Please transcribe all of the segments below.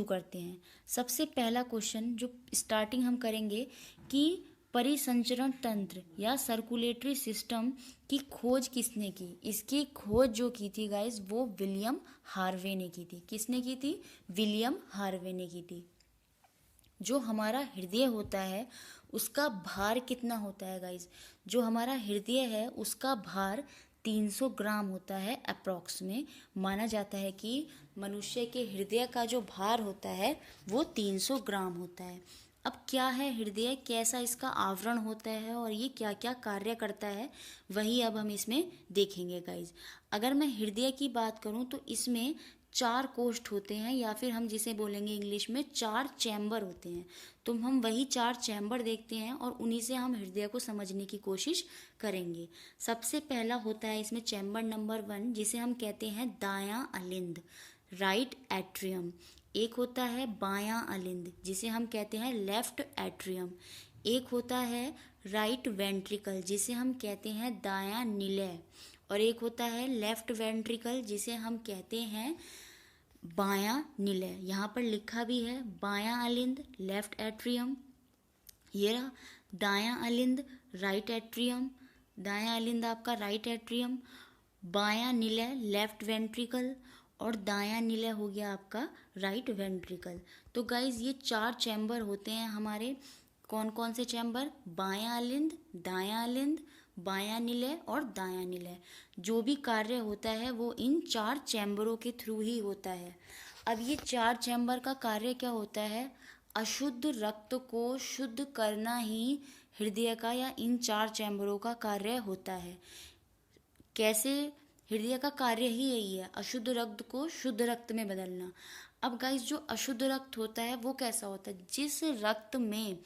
शुरू करते हैं। सबसे पहला क्वेश्चन जो स्टार्टिंग हम करेंगे कि परिसंचरण तंत्र या सर्कुलेटरी सिस्टम की खोज किसने की। इसकी खोज जो की थी गाइस वो विलियम हार्वे ने की थी। किसने की थी? विलियम हार्वे ने की थी। जो हमारा हृदय होता है उसका भार कितना होता है गाइस? जो हमारा हृदय है उसका भार 300 ग्राम होता है अप्रॉक्स में। माना जाता है कि मनुष्य के हृदय का जो भार होता है वो 300 ग्राम होता है। अब क्या है हृदय, कैसा इसका आवरण होता है और ये क्या क्या कार्य करता है, वही अब हम इसमें देखेंगे गाइज। अगर मैं हृदय की बात करूं तो इसमें 4 कोष्ठ होते हैं, या फिर हम जिसे बोलेंगे इंग्लिश में 4 चैम्बर होते हैं। तो हम वही 4 चैम्बर देखते हैं और उन्हीं से हम हृदय को समझने की कोशिश करेंगे। सबसे पहला होता है इसमें चैम्बर नंबर 1, जिसे हम कहते हैं दायां अलिंद, राइट एट्रियम। एक होता है बायां अलिंद, जिसे हम कहते हैं लेफ्ट एट्रियम। एक होता है राइट वेंट्रिकल, जिसे हम कहते हैं दायां निलय। और एक होता है लेफ्ट वेंट्रिकल, जिसे हम कहते हैं बायां निलय। यहाँ पर लिखा भी है बायां अलिंद लेफ्ट एट्रियम, ये रहा दायां अलिंद राइट एट्रियम, दायां अलिंद आपका राइट एट्रियम, बायां निलय लेफ्ट वेंट्रिकल और दायां निलय हो गया आपका राइट वेंट्रिकल। तो गाइज ये 4 चैम्बर होते हैं हमारे। कौन कौन से चैम्बर? बायां अलिंद, दायां अलिंद, बायां निलय और दायां निलय। जो भी कार्य होता है वो इन 4 चैम्बरों के थ्रू ही होता है। अब ये 4 चैम्बर का कार्य क्या होता है? अशुद्ध रक्त को शुद्ध करना ही हृदय का या इन 4 चैम्बरों का कार्य होता है। कैसे? हृदय का कार्य ही यही है, अशुद्ध रक्त को शुद्ध रक्त में बदलना। अब गाइस जो अशुद्ध रक्त होता है वो कैसा होता है? जिस रक्त में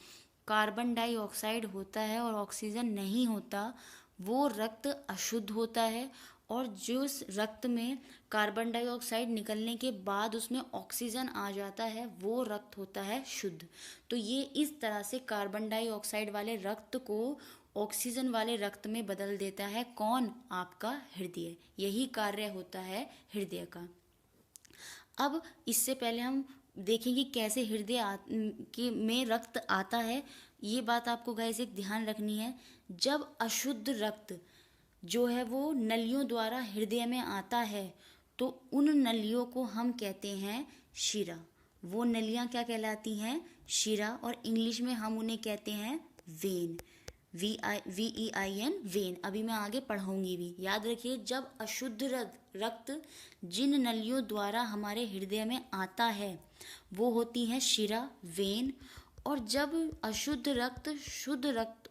कार्बन डाइऑक्साइड होता है और ऑक्सीजन नहीं होता वो रक्त अशुद्ध होता है, और जो रक्त में कार्बन डाइऑक्साइड निकलने के बाद उसमें ऑक्सीजन आ जाता है वो रक्त होता है शुद्ध। तो ये इस तरह से कार्बन डाइऑक्साइड वाले रक्त को ऑक्सीजन वाले रक्त में बदल देता है। कौन? आपका हृदय। यही कार्य होता है हृदय का। अब इससे पहले हम देखेंगे कैसे हृदय में रक्त आता है। ये बात आपको गाइस एक ध्यान रखनी है। जब अशुद्ध रक्त जो है वो नलियों द्वारा हृदय में आता है तो उन नलियों को हम कहते हैं शिरा। वो नलियां क्या कहलाती हैं? शिरा। और इंग्लिश में हम उन्हें कहते हैं वेन, VEIN, वेन। अभी मैं आगे पढ़ाऊंगी भी, याद रखिए। जब अशुद्ध रक्त जिन नलियों द्वारा हमारे हृदय में आता है वो होती हैं शिरा, वेन। और जब अशुद्ध रक्त शुद्ध रक्त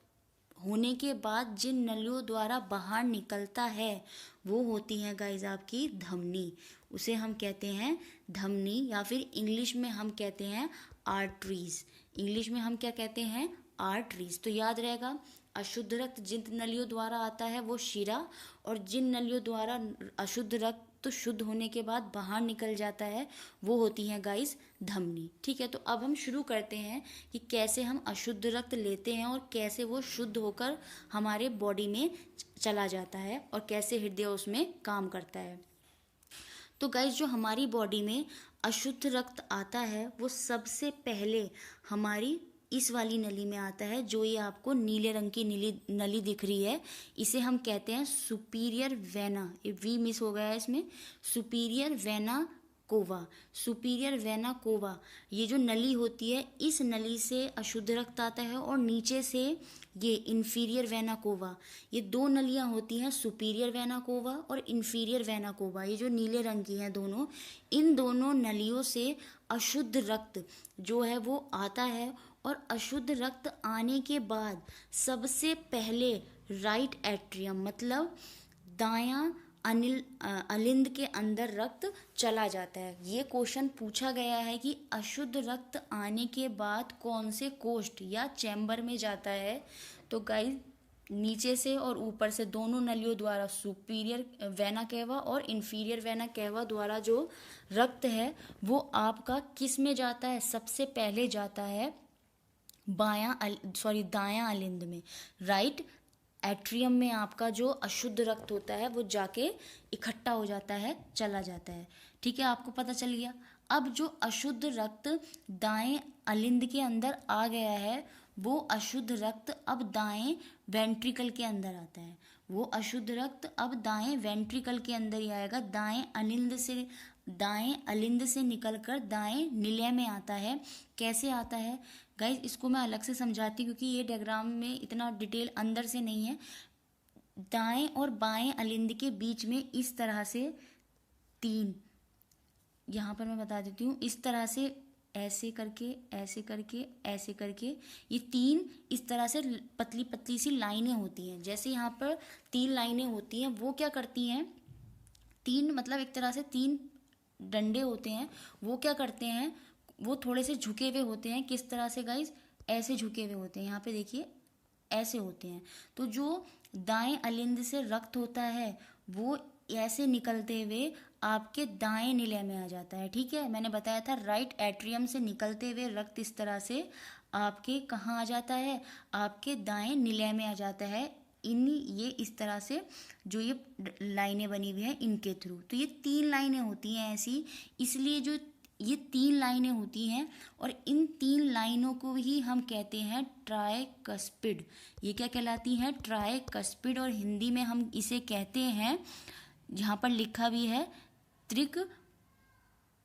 होने के बाद जिन नलियों द्वारा बाहर निकलता है वो होती हैं गाइस आपकी धमनी। उसे हम कहते हैं धमनी, या फिर इंग्लिश में हम कहते हैं आर्टरीज। इंग्लिश में हम क्या कहते हैं? आर्टरीज। तो याद रहेगा, अशुद्ध रक्त जिन नलियों द्वारा आता है वो शिरा, और जिन नलियों द्वारा अशुद्ध रक्त शुद्ध होने के बाद बाहर निकल जाता है वो होती हैं गाइस धमनी। ठीक है, तो अब हम शुरू करते हैं कि कैसे हम अशुद्ध रक्त लेते हैं और कैसे वो शुद्ध होकर हमारे बॉडी में चला जाता है और कैसे हृदय उसमें काम करता है। तो गाइस जो हमारी बॉडी में अशुद्ध रक्त आता है वो सबसे पहले हमारी इस वाली नली में आता है, जो ये आपको नीले रंग की नली दिख रही है। इसे हम कहते हैं सुपीरियर वेना। ये वी मिस हो गया है इसमें। Superior vena cava, superior vena cava. ये जो नली होती है इस नली से अशुद्ध रक्त आता है, और नीचे से ये इन्फीरियर वेना कोवा। ये 2 नलियां होती हैं, सुपीरियर वेना कोवा और इन्फीरियर वेना कोवा। ये जो नीले रंग की हैं दोनों, इन दोनों नलियों से अशुद्ध रक्त जो है वो आता है। और अशुद्ध रक्त आने के बाद सबसे पहले राइट एट्रियम मतलब दायां अलिंद के अंदर रक्त चला जाता है। ये क्वेश्चन पूछा गया है कि अशुद्ध रक्त आने के बाद कौन से कोष्ठ या चैम्बर में जाता है। तो गाइस नीचे से और ऊपर से दोनों नलियों द्वारा सुपीरियर वेना केवा और इन्फीरियर वेना केवा द्वारा जो रक्त है वो आपका किस में जाता है? सबसे पहले जाता है दायां अलिंद में, राइट एट्रियम में। आपका जो अशुद्ध रक्त होता है वो जाके इकट्ठा हो जाता है, चला जाता है। ठीक है, आपको पता चल गया। अब जो अशुद्ध रक्त दाएं अलिंद के अंदर आ गया है, वो अशुद्ध रक्त अब दाएं वेंट्रिकल के अंदर आता है। वो अशुद्ध रक्त अब दाएं वेंट्रिकल के अंदर ही आएगा, दाएं अलिंद से निकलकर दाएं निलय में आता है। कैसे आता है गाइज, इसको मैं अलग से समझाती हूँ क्योंकि ये डायग्राम में इतना डिटेल अंदर से नहीं है। दाएं और बाएं अलिंद के बीच में इस तरह से तीन, यहाँ पर मैं बता देती हूँ, इस तरह से ऐसे करके ऐसे करके ऐसे करके ये तीन इस तरह से पतली पतली सी लाइनें होती हैं। जैसे यहाँ पर तीन लाइनें होती हैं, वो क्या करती हैं, तीन मतलब एक तरह से तीन डंडे होते हैं, वो क्या करते हैं, वो थोड़े से झुके हुए होते हैं। किस तरह से गाइज, ऐसे झुके हुए होते हैं, यहाँ पे देखिए ऐसे होते हैं। तो जो दाएं अलिंद से रक्त होता है वो ऐसे निकलते हुए आपके दाएं निलय में आ जाता है। ठीक है, मैंने बताया था राइट एट्रियम से निकलते हुए रक्त इस तरह से आपके कहाँ आ जाता है, आपके दाएं निलय में आ जाता है। ये इस तरह से जो ये लाइनें बनी हुई हैं इनके थ्रू। तो ये तीन लाइनें होती हैं ऐसी, इसलिए जो ये तीन लाइनें होती हैं और इन तीन लाइनों को ही हम कहते हैं ट्राइकस्पिड। ये क्या कहलाती हैं, ट्राइकस्पिड, और हिंदी में हम इसे कहते हैं, जहाँ पर लिखा भी है त्रिक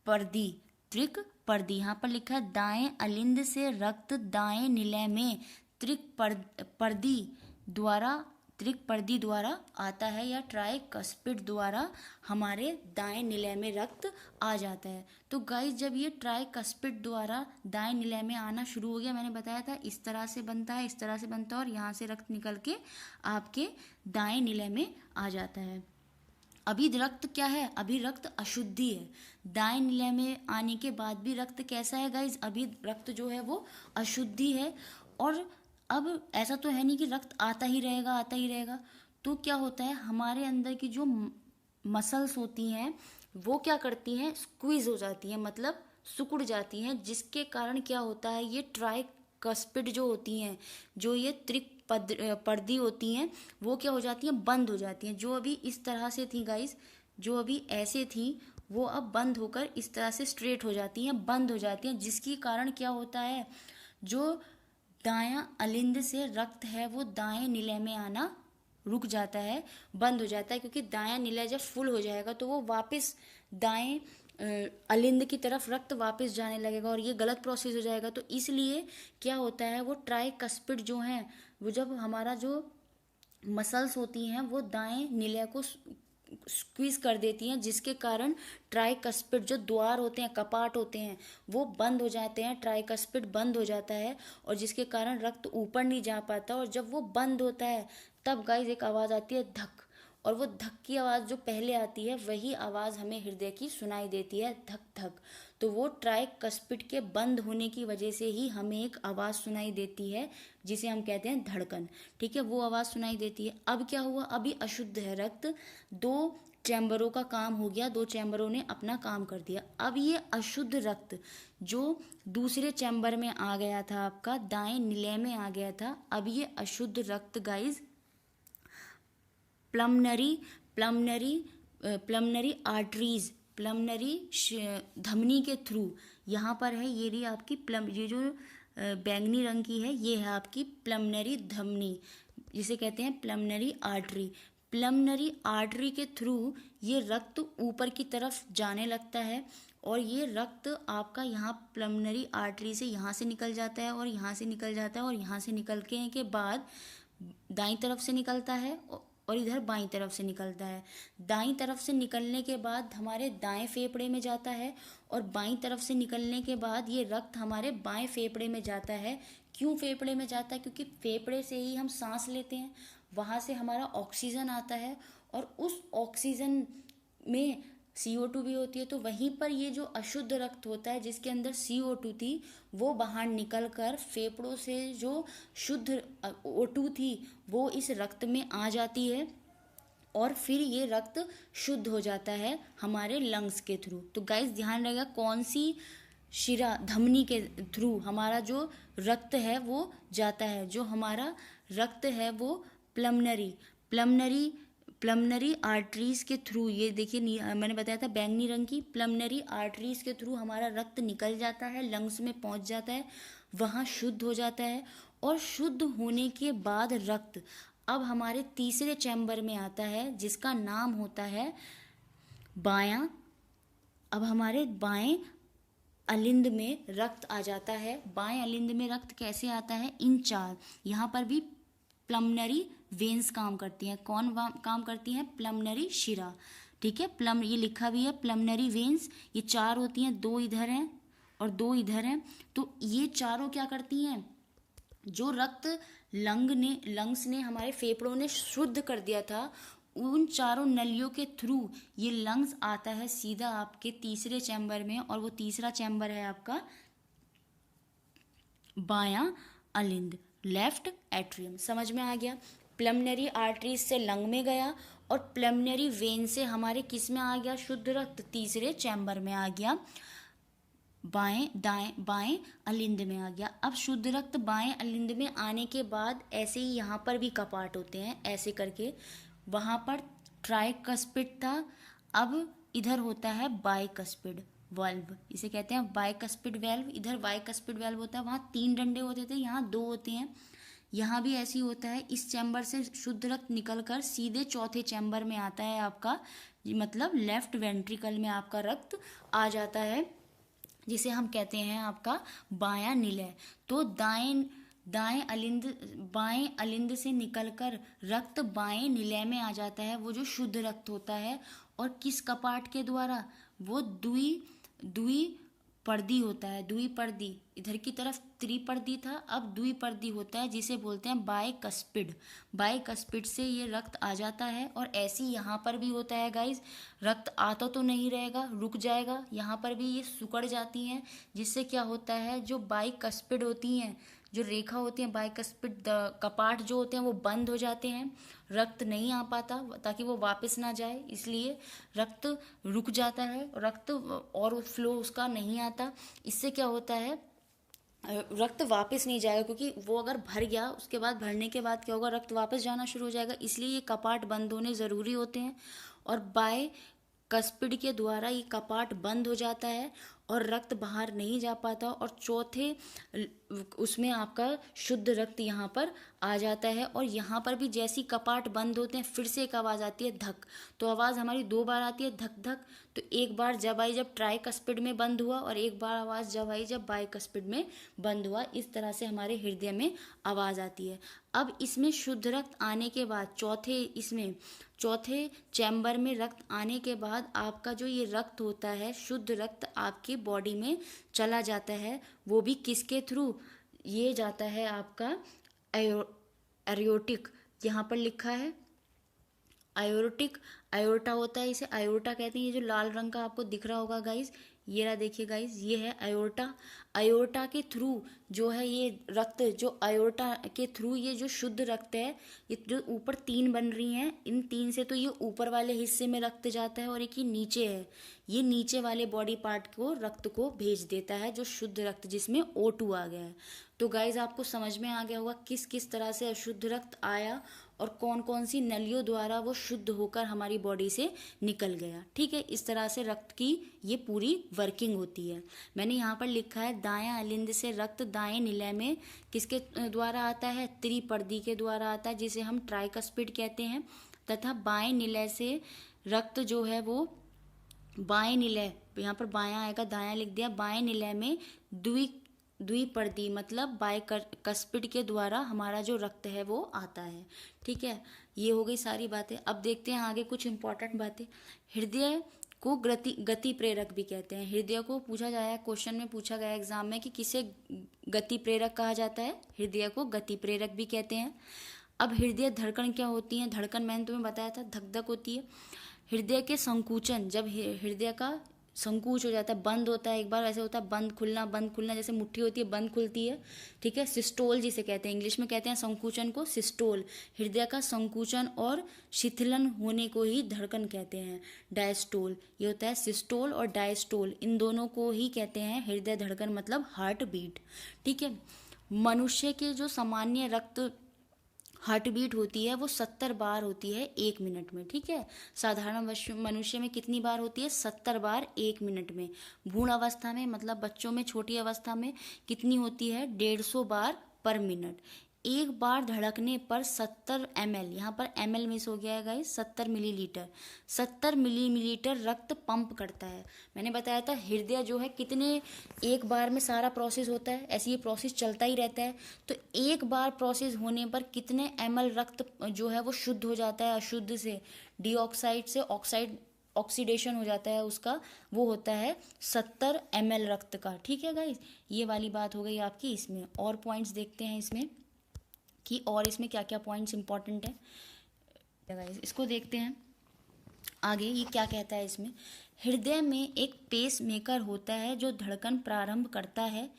पर्दी, त्रिक पर्दी। यहाँ पर लिखा है दाएं अलिंद से रक्त दाएं निलय में त्रिक पर्दी द्वारा आता है, या ट्राइकस्पिड द्वारा हमारे दाएं निलय में रक्त आ जाता है। तो गाइस जब ये ट्राइकस्पिड द्वारा दाएं निलय में आना शुरू हो गया, मैंने बताया था इस तरह से बनता है, इस तरह से बनता है, और यहाँ से रक्त निकल के आपके दाएं निलय में आ जाता है। अभी रक्त क्या है, अभी रक्त अशुद्धि है। दाएं निलय में आने के बाद भी रक्त कैसा है गाइज, अभी रक्त जो है वो अशुद्धि है। और अब ऐसा तो है नहीं कि रक्त आता ही रहेगा आता ही रहेगा। तो क्या होता है, हमारे अंदर की जो मसल्स होती हैं वो क्या करती हैं, स्क्वीज हो जाती हैं, मतलब सिकुड़ जाती हैं, जिसके कारण क्या होता है, ये ट्राइकस्पिड जो होती हैं, जो ये त्रिक पर्दी होती हैं, वो क्या हो जाती हैं, बंद हो जाती हैं। जो अभी इस तरह से थी गाइस, जो अभी ऐसे थी, वो अब बंद होकर इस तरह से स्ट्रेट हो जाती हैं, बंद हो जाती हैं, जिसके कारण क्या होता है, जो दायां अलिंद से रक्त है वो दाएं निलय में आना रुक जाता है, बंद हो जाता है, क्योंकि दायां निलय जब फुल हो जाएगा तो वो वापस दाएं अलिंद की तरफ रक्त वापस जाने लगेगा, और ये गलत प्रोसेस हो जाएगा। तो इसलिए क्या होता है, वो ट्राइकस्पिड जो हैं, वो जब हमारा जो मसल्स होती हैं वो दाएं निलय को स्क्वीज कर देती हैं, जिसके कारण ट्राइकस्पिड जो द्वार होते हैं, कपाट होते हैं, वो बंद हो जाते हैं, ट्राइकस्पिड बंद हो जाता है, और जिसके कारण रक्त ऊपर नहीं जा पाता। और जब वो बंद होता है तब गाइज एक आवाज़ आती है धक, और वो धक की आवाज़ जो पहले आती है वही आवाज़ हमें हृदय की सुनाई देती है, धक धक। तो वो ट्राइकस्पिड के बंद होने की वजह से ही हमें एक आवाज़ सुनाई देती है, जिसे हम कहते हैं धड़कन। ठीक है, वो आवाज़ सुनाई देती है। अब क्या हुआ, अभी अशुद्ध है रक्त, दो चैम्बरों का काम हो गया, दो चैम्बरों ने अपना काम कर दिया। अब ये अशुद्ध रक्त जो दूसरे चैम्बर में आ गया था, आपका दाएं निलय में आ गया था, अब ये अशुद्ध रक्त गाइज प्लमनरी आर्टरीज, प्लमनरी धमनी के थ्रू, यहाँ पर है ये रही आपकी ये जो बैंगनी रंग की है, ये है आपकी प्लमनरी धमनी, जिसे कहते हैं प्लमनरी आर्टरी। प्लमनरी आर्टरी के थ्रू ये रक्त ऊपर की तरफ जाने लगता है, और ये रक्त आपका यहाँ प्लमनरी आर्टरी से यहाँ से निकल जाता है, और यहाँ से निकल जाता है, और यहाँ से निकलने के बाद दाईं तरफ से निकलता है, और इधर बाईं तरफ से निकलता है। दाईं तरफ से निकलने के बाद हमारे दाएं फेफड़े में जाता है, और बाईं तरफ से निकलने के बाद ये रक्त हमारे बाएं फेफड़े में जाता है। क्यों फेफड़े में जाता है, क्योंकि फेफड़े से ही हम सांस लेते हैं, वहाँ से हमारा ऑक्सीजन आता है, और उस ऑक्सीजन में CO2 भी होती है। तो वहीं पर ये जो अशुद्ध रक्त होता है, जिसके अंदर CO2 थी, वो बाहर निकलकर फेफड़ों से जो शुद्ध O2 थी वो इस रक्त में आ जाती है, और फिर ये रक्त शुद्ध हो जाता है हमारे लंग्स के थ्रू। तो गाइस ध्यान रहेगा, कौन सी शिरा धमनी के थ्रू हमारा जो रक्त है वो जाता है, जो हमारा रक्त है वो प्लमनरी प्लमनरी आर्टरीज के थ्रू, ये देखिए मैंने बताया था बैंगनी रंग की, प्लमनरी आर्टरीज के थ्रू हमारा रक्त निकल जाता है, लंग्स में पहुंच जाता है, वहाँ शुद्ध हो जाता है। और शुद्ध होने के बाद रक्त अब हमारे तीसरे चैम्बर में आता है जिसका नाम होता है बायां। अब हमारे बाएं अलिंद में रक्त आ जाता है। बाएं अलिंद में रक्त कैसे आता है? इन चार, यहाँ पर भी प्लमनरी वेन्स काम करती हैं। कौन काम करती हैं? प्लमनरी शिरा। ठीक है, प्लम ये लिखा भी है प्लमनरी वेन्स, ये चार होती हैं, दो इधर हैं और दो इधर हैं। तो ये चारों क्या करती हैं? जो रक्त लंग्स ने हमारे फेफड़ों ने शुद्ध कर दिया था, उन चारों नलियों के थ्रू ये लंग्स आता है सीधा आपके तीसरे चैम्बर में, और वो तीसरा चैम्बर है आपका बायां अलिंद, लेफ्ट एट्रियम। समझ में आ गया? प्लमनरी आर्टरीज से लंग में गया और प्लमनरी वेन से हमारे किस में आ गया? शुद्ध रक्त तीसरे चैम्बर में आ गया, बाएं अलिंद में आ गया। अब शुद्ध रक्त बाएं अलिंद में आने के बाद ऐसे ही यहाँ पर भी कपाट होते हैं, ऐसे करके। वहाँ पर ट्राइकस्पिड था, अब इधर होता है बाइकस्पिड वाल्व, इसे कहते हैं बाइकस्पिड वाल्व। इधर बाइकस्पिड वाल्व होता है, वहाँ 3 डंडे होते थे, यहाँ 2 होते हैं। यहाँ भी ऐसी होता है। इस चैम्बर से शुद्ध रक्त निकलकर सीधे चौथे चैम्बर में आता है आपका, मतलब लेफ्ट वेंट्रिकल में आपका रक्त आ जाता है, जिसे हम कहते हैं आपका बायां निलय। तो बाएं अलिंद से निकलकर रक्त बाएं निलय में आ जाता है, वो जो शुद्ध रक्त होता है। और किस कपाट के द्वारा? वो द्विपर्दी होता है, द्विपर्दी। इधर की तरफ त्रिपर्दी था, अब द्विपर्दी होता है, जिसे बोलते हैं बाइकस्पिड। बाइकस्पिड से ये रक्त आ जाता है। और ऐसे ही यहाँ पर भी होता है गाइज, रक्त आता तो नहीं रहेगा, रुक जाएगा, यहाँ पर भी ये सिकुड़ जाती हैं, जिससे क्या होता है, जो बाइकस्पिड होती हैं, जो रेखा होती है बाइकस्पिड कपाट जो होते हैं वो बंद हो जाते हैं, रक्त नहीं आ पाता ताकि वो वापस ना जाए, इसलिए रक्त रुक जाता है, रक्त और फ्लो उसका नहीं आता। इससे क्या होता है, रक्त वापस नहीं जाएगा, क्योंकि वो अगर भर गया उसके बाद भरने के बाद क्या होगा, रक्त वापस जाना शुरू हो जाएगा, इसलिए ये कपाट बंद होने ज़रूरी होते हैं। और बाय कस्पिड के द्वारा ये कपाट बंद हो जाता है और रक्त बाहर नहीं जा पाता, और चौथे उसमें आपका शुद्ध रक्त यहाँ पर आ जाता है। और यहाँ पर भी जैसी कपाट बंद होते हैं फिर से एक आवाज़ आती है धक। तो आवाज़ हमारी 2 बार आती है धक धक। तो एक बार जब आई जब ट्राइकस्पिड में बंद हुआ, और एक बार आवाज़ जब आई जब बाइकस्पिड में बंद हुआ। इस तरह से हमारे हृदय में आवाज़ आती है। अब इसमें शुद्ध रक्त आने के बाद चौथे चैम्बर में रक्त आने के बाद आपका जो ये रक्त होता है, शुद्ध रक्त आपकी बॉडी में चला जाता है। वो भी किसके थ्रू? ये जाता है आपका एरोटिक, यहाँ पर लिखा है आयोटिक, आयोटा होता है, इसे आयोटा कहते हैं। ये जो लाल रंग का आपको दिख रहा होगा गाइज, ये रहा, देखिए गाइज, ये है आयोटा। आयोटा के थ्रू जो है ये रक्त, जो आयोटा के थ्रू ये जो शुद्ध रक्त है, ये जो ऊपर 3 बन रही हैं, इन 3 से तो ये ऊपर वाले हिस्से में रक्त जाता है, और एक ये नीचे है, ये नीचे वाले बॉडी पार्ट को रक्त को भेज देता है, जो शुद्ध रक्त जिसमें O2 आ गया है। तो गाइज आपको समझ में आ गया होगा किस किस तरह से अशुद्ध रक्त आया और कौन कौन सी नलियों द्वारा वो शुद्ध होकर हमारी बॉडी से निकल गया। ठीक है, इस तरह से रक्त की ये पूरी वर्किंग होती है। मैंने यहाँ पर लिखा है दायां अलिंद से रक्त दाएं निलय में किसके द्वारा आता है? त्रिपर्दी के द्वारा आता है, जिसे हम ट्राइकस्पिड कहते हैं। तथा बाएं निलय से रक्त जो है वो बाएं निलय, यहाँ पर बायां आएगा, दायां लिख दिया, बाएं निलय में द्विपर्दी मतलब बाइकस्पिड के द्वारा हमारा जो रक्त है वो आता है। ठीक है, ये हो गई सारी बातें। अब देखते हैं आगे कुछ इंपॉर्टेंट बातें। हृदय को गति प्रेरक भी कहते हैं। हृदय को पूछा जाया, क्वेश्चन में पूछा गया एग्जाम में कि किसे गति प्रेरक कहा जाता है? हृदय को गति प्रेरक भी कहते हैं। अब हृदय धड़कन क्या होती है? धड़कन मैंने तुम्हें बताया था, धक धक होती है। हृदय के संकुचन, जब हृदय का संकुच हो जाता है, बंद होता है, एक बार ऐसे होता है बंद खुलना, जैसे मुट्ठी होती है बंद खुलती है। ठीक है, सिस्टोल जिसे कहते हैं, इंग्लिश में कहते हैं संकुचन को सिस्टोल। हृदय का संकुचन और शिथिलन होने को ही धड़कन कहते हैं। डायस्टोल, ये होता है सिस्टोल और डायस्टोल, इन दोनों को ही कहते हैं हृदय धड़कन मतलब हार्ट बीट। ठीक है, मनुष्य के जो सामान्य रक्त हार्ट बीट होती है वो 70 बार होती है 1 मिनट में, ठीक है। साधारण मनुष्य में कितनी बार होती है? 70 बार 1 मिनट में। भ्रूण अवस्था में मतलब बच्चों में, छोटी अवस्था में कितनी होती है? 150 बार पर मिनट। एक बार धड़कने पर 70 ml, यहाँ पर ml मिस हो गया है गाइस, 70 मिलीलीटर, 70 मिलीलीटर रक्त पंप करता है। मैंने बताया था हृदय जो है कितने एक बार में सारा प्रोसेस होता है, ऐसे ये प्रोसेस चलता ही रहता है। तो एक बार प्रोसेस होने पर कितने ml रक्त जो है वो शुद्ध हो जाता है अशुद्ध से, डीऑक्साइड से ऑक्साइड, ऑक्सीडेशन हो जाता है उसका, वो होता है 70 ml रक्त का, ठीक है गाइस। ये वाली बात हो गई आपकी। इसमें और पॉइंट्स देखते हैं इसमें कि और इसमें क्या क्या पॉइंट्स इंपॉर्टेंट है गाइस, इसको देखते हैं आगे। ये क्या कहता है इसमें? हृदय में एक पेस मेकर होता है जो धड़कन प्रारंभ करता है।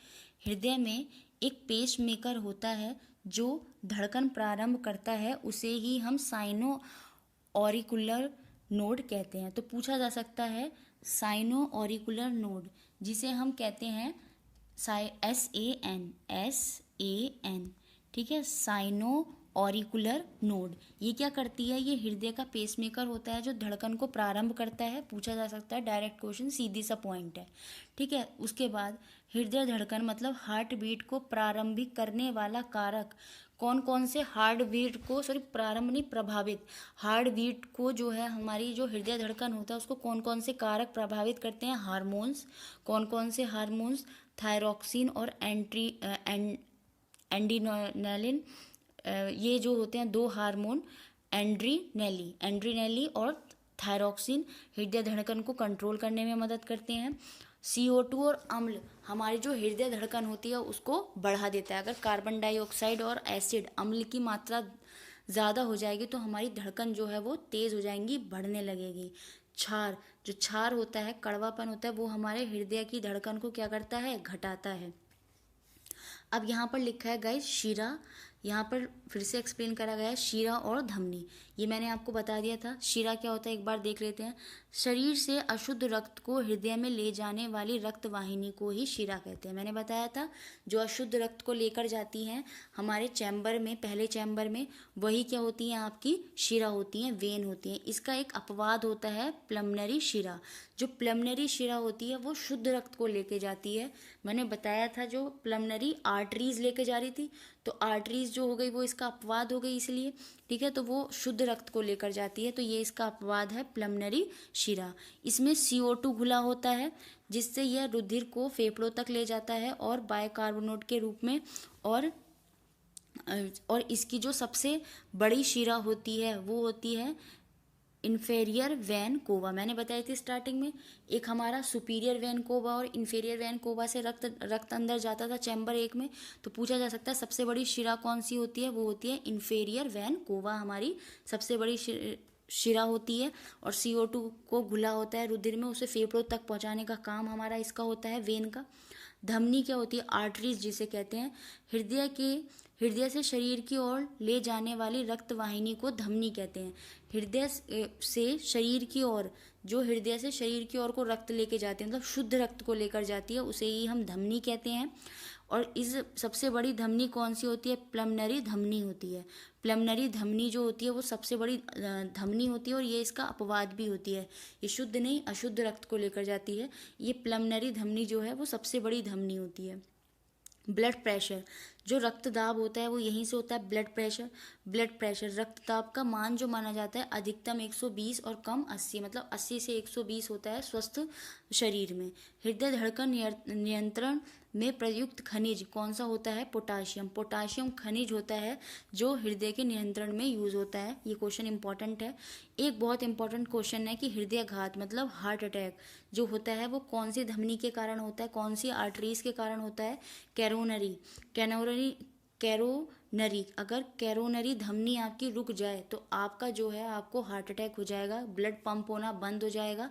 हृदय में एक पेस मेकर होता है जो धड़कन प्रारंभ करता है, उसे ही हम साइनो ऑरिकुलर नोड कहते हैं। तो पूछा जा सकता है साइनो ऑरिकुलर नोड, जिसे हम कहते हैं SAN, ठीक है, साइनो ऑरिकुलर नोड। ये क्या करती है? ये हृदय का पेसमेकर होता है जो धड़कन को प्रारंभ करता है। पूछा जा सकता है, डायरेक्ट क्वेश्चन, सीधी सा पॉइंट है, ठीक है। उसके बाद हृदय धड़कन मतलब हार्ट बीट को प्रारंभिक करने वाला कारक कौन कौन से हार्ट बीट को, सॉरी प्रारंभ नहीं, प्रभावित, हार्ट बीट को जो है हमारी जो हृदय धड़कन होता है उसको कौन कौन से कारक प्रभावित करते हैं? हार्मोन्स। कौन कौन से हार्मोन्स? थायरॉक्सिन और एंड्रीनलिन, ये जो होते हैं दो हार्मोन, एंड्रीनेली और थायरॉक्सिन हृदय धड़कन को कंट्रोल करने में मदद करते हैं। CO2 और अम्ल हमारी जो हृदय धड़कन होती है उसको बढ़ा देता है। अगर कार्बन डाइऑक्साइड और एसिड, अम्ल की मात्रा ज़्यादा हो जाएगी तो हमारी धड़कन जो है वो तेज़ हो जाएंगी, बढ़ने लगेगी। क्षार, जो क्षार होता है, कड़वापन होता है, वो हमारे हृदय की धड़कन को क्या करता है? घटाता है। अब यहाँ पर लिखा है गाइस शिरा, यहाँ पर फिर से एक्सप्लेन करा गया है शिरा और धमनी। ये मैंने आपको बता दिया था। शिरा क्या होता है एक बार देख लेते हैं। शरीर से अशुद्ध रक्त को हृदय में ले जाने वाली रक्त वाहिनी को ही शिरा कहते हैं। मैंने बताया था जो अशुद्ध रक्त को लेकर जाती हैं हमारे चैम्बर में, पहले चैम्बर में, वही क्या होती हैं? आपकी शिरा होती हैं, वेन होती हैं। इसका एक अपवाद होता है प्लमनरी शिरा। जो प्लमनरी शिरा होती है वो शुद्ध रक्त को लेके जाती है। मैंने बताया था जो प्लमनरी आर्टरीज लेके जा रही थी, तो आर्टरीज जो हो गई वो इसका अपवाद हो गई इसलिए, ठीक है। तो वो शुद्ध रक्त को लेकर जाती है, तो ये इसका अपवाद है प्लमनरी शिरा। इसमें CO2 घुला होता है जिससे यह रुधिर को फेफड़ों तक ले जाता है और बाइकार्बोनेट के रूप में। और इसकी जो सबसे बड़ी शिरा होती है वो होती है इन्फेरियर वैन कोवा। मैंने बताई थी स्टार्टिंग में, एक हमारा सुपीरियर वैन कोवा और इन्फेरियर वैन कोवा से रक्त अंदर जाता था चैम्बर एक में। तो पूछा जा सकता है सबसे बड़ी शिरा कौन सी होती है? वो होती है इन्फेरियर वैन कोवा, हमारी सबसे बड़ी शिरा होती है। और CO2 को घुला होता है रुधिर में, उसे फेफड़ों तक पहुंचाने का काम हमारा इसका होता है, वेन का। धमनी क्या होती है? आर्टरीज जिसे कहते हैं। हृदय से शरीर की ओर ले जाने वाली रक्त वाहिनी को धमनी कहते हैं। हृदय से शरीर की ओर, जो हृदय से शरीर की ओर को रक्त लेके जाते हैं, मतलब शुद्ध रक्त को लेकर जाती है, उसे ही हम धमनी कहते हैं। और इस सबसे बड़ी धमनी कौन सी होती है? प्लमनरी धमनी होती है। प्लमनरी धमनी जो होती है वो सबसे बड़ी धमनी होती है और ये इसका अपवाद भी होती है। ये शुद्ध नहीं अशुद्ध रक्त को लेकर जाती है। ये प्लमनरी धमनी जो है वो सबसे बड़ी धमनी होती है। ब्लड प्रेशर, जो रक्तदाब होता है वो यहीं से होता है। ब्लड प्रेशर रक्तदाब का मान जो माना जाता है अधिकतम 120 और कम 80, मतलब 80 से 120 होता है स्वस्थ शरीर में। हृदय धड़कन नियंत्रण में प्रयुक्त खनिज कौन सा होता है? पोटाशियम खनिज होता है जो हृदय के नियंत्रण में यूज होता है। ये क्वेश्चन इंपॉर्टेंट है। एक बहुत इंपॉर्टेंट क्वेश्चन है कि हृदयाघात मतलब हार्ट अटैक जो होता है वो कौन सी धमनी के कारण होता है, कौन सी आर्टरीज के कारण होता है? कैरोनरी। अगर कैरोनरी धमनी आपकी रुक जाए तो आपका जो है आपको हार्ट अटैक हो जाएगा, ब्लड पंप होना बंद हो जाएगा।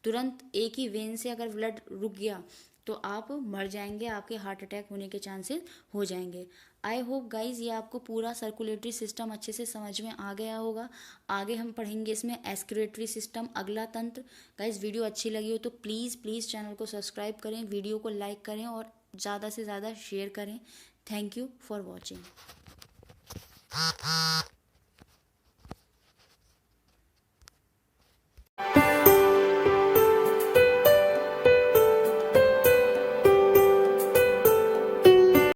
तुरंत एक ही वेन से अगर ब्लड रुक गया तो आप मर जाएंगे, आपके हार्ट अटैक होने के चांसेस हो जाएंगे। आई होप गाइज ये आपको पूरा सर्कुलेटरी सिस्टम अच्छे से समझ में आ गया होगा। आगे हम पढ़ेंगे इसमें एक्सक्रीटरी सिस्टम, अगला तंत्र। गाइज वीडियो अच्छी लगी हो तो प्लीज़ चैनल को सब्सक्राइब करें, वीडियो को लाइक करें और ज़्यादा से ज़्यादा शेयर करें। Thank you for watching.